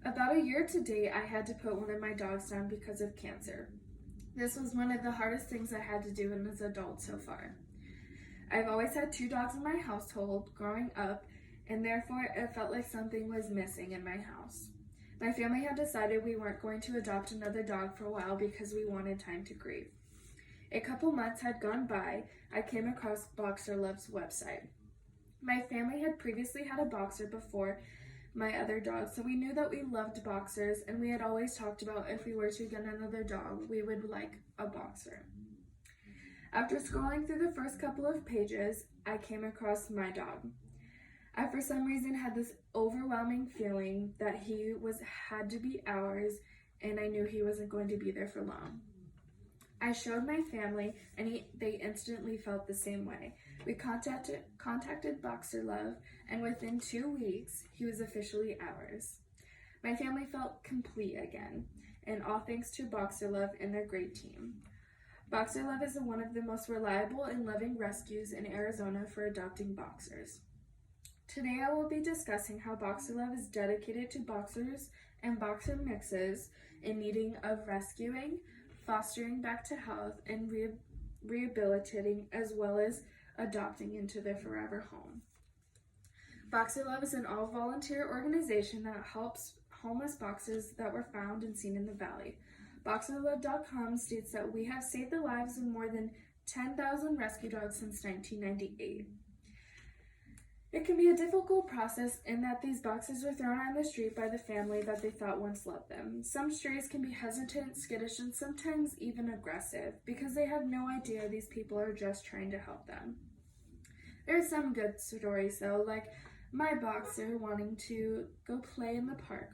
About a year to date, I had to put one of my dogs down because of cancer. This was one of the hardest things I had to do as an adult so far. I've always had 2 dogs in my household growing up, and therefore it felt like something was missing in my house. My family had decided we weren't going to adopt another dog for a while because we wanted time to grieve. A couple months had gone by. I came across Boxer Love's website. My family had previously had a boxer before my other dog, so we knew that we loved boxers, and we had always talked about if we were to get another dog, we would like a boxer. After scrolling through the first couple of pages, I came across my dog. I, for some reason, had this overwhelming feeling that he had to be ours, and I knew he wasn't going to be there for long. I showed my family, and they instantly felt the same way. We contacted Boxer Love, and within 2 weeks, he was officially ours. My family felt complete again, and all thanks to Boxer Love and their great team. Boxer Love is one of the most reliable and loving rescues in Arizona for adopting boxers. Today I will be discussing how Boxer Love is dedicated to boxers and boxer mixes in needing of rescuing, fostering back to health, and rehabilitating, as well as adopting into their forever home. Boxer Love is an all-volunteer organization that helps homeless boxers that were found and seen in the valley. BoxerLove.com states that we have saved the lives of more than 10,000 rescue dogs since 1998. It can be a difficult process in that these boxers were thrown on the street by the family that they thought once loved them. Some strays can be hesitant, skittish, and sometimes even aggressive because they have no idea these people are just trying to help them. There are some good stories though, like my boxer wanting to go play in the park.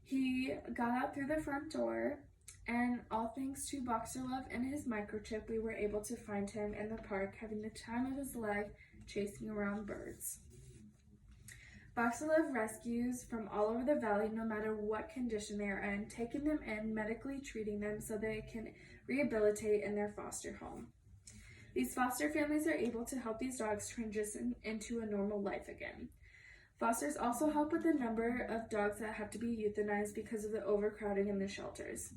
He got out through the front door, and all thanks to Boxer Love and his microchip, we were able to find him in the park having the time of his life chasing around birds. Boxer Love rescues from all over the valley no matter what condition they are in, taking them in, medically treating them so they can rehabilitate in their foster home. These foster families are able to help these dogs transition into a normal life again. Fosters also help with the number of dogs that have to be euthanized because of the overcrowding in the shelters.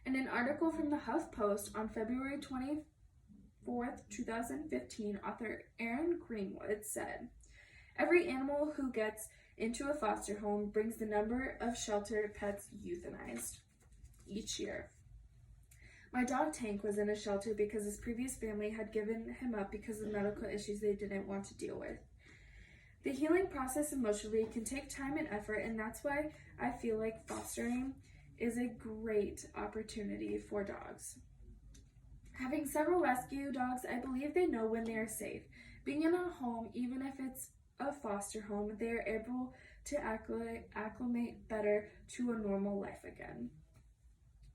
In an article from the HuffPost on February 24th, 2015, author Aaron Greenwood said, "Every animal who gets into a foster home brings the number of shelter pets euthanized each year. My dog Tank was in a shelter because his previous family had given him up because of medical issues they didn't want to deal with. The healing process emotionally can take time and effort, and that's why I feel like fostering is a great opportunity for dogs. Having several rescue dogs, I believe they know when they are safe. Being in a home, even if it's a foster home, they are able to acclimate better to a normal life again."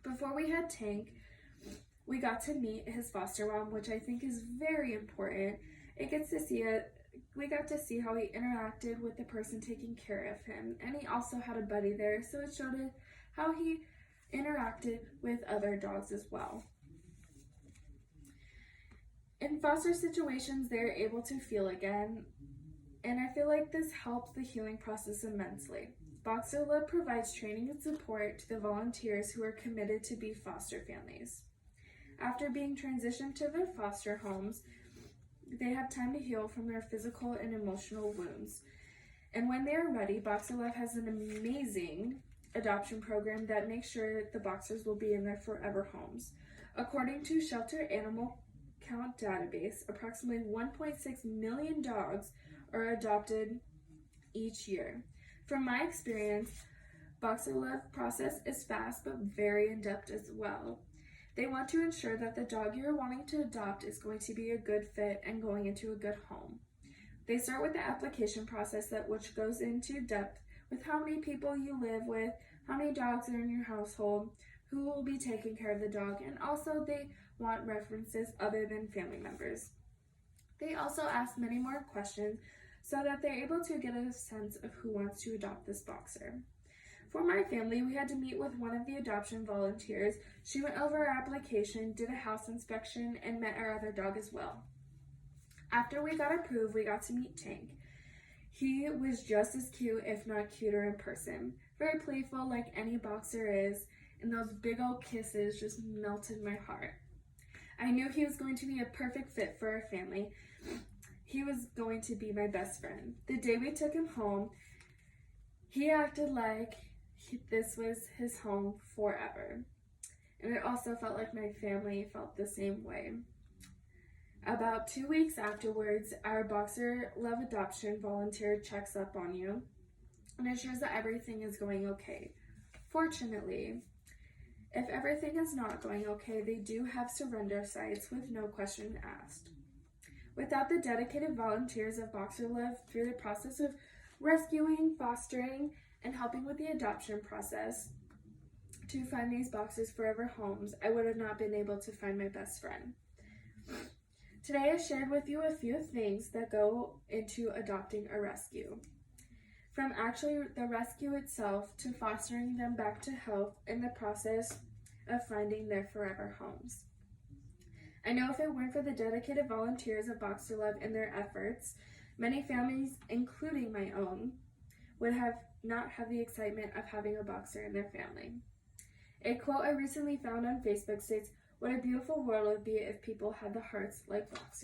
Before we had Tank, we got to meet his foster mom, which I think is very important. We got to see how he interacted with the person taking care of him, and he also had a buddy there, so it showed how he interacted with other dogs as well. In foster situations, they're able to feel again, and I feel like this helps the healing process immensely. Boxer Love provides training and support to the volunteers who are committed to be foster families. After being transitioned to their foster homes, they have time to heal from their physical and emotional wounds. And when they are ready, Boxer Love has an amazing adoption program that makes sure the boxers will be in their forever homes. According to Shelter Animal Count database, approximately 1.6 million dogs are adopted each year. From my experience, Boxer Love process is fast but very in-depth as well. They want to ensure that the dog you're wanting to adopt is going to be a good fit and going into a good home. They start with the application process which goes into depth with how many people you live with, how many dogs are in your household, who will be taking care of the dog, and also they want references other than family members. They also ask many more questions so that they're able to get a sense of who wants to adopt this boxer. For my family, we had to meet with one of the adoption volunteers. She went over our application, did a house inspection, and met our other dog as well. After we got approved, we got to meet Tank. He was just as cute, if not cuter in person. Very playful like any boxer is, and those big old kisses just melted my heart. I knew he was going to be a perfect fit for our family. He was going to be my best friend. The day we took him home, he acted like this was his home forever. And it also felt like my family felt the same way. About 2 weeks afterwards, our Boxer Love Adoption volunteer checks up on you and ensures that everything is going okay. Fortunately, if everything is not going okay, they do have surrender sites with no question asked. Without the dedicated volunteers of Boxer Love through the process of rescuing, fostering, and helping with the adoption process to find these boxers forever homes, I would have not been able to find my best friend. Today I shared with you a few things that go into adopting a rescue. From actually the rescue itself to fostering them back to health in the process of finding their forever homes. I know if it weren't for the dedicated volunteers of Boxer Love and their efforts, many families, including my own, would have not had the excitement of having a boxer in their family. A quote I recently found on Facebook states, "What a beautiful world it would be if people had the hearts like boxers."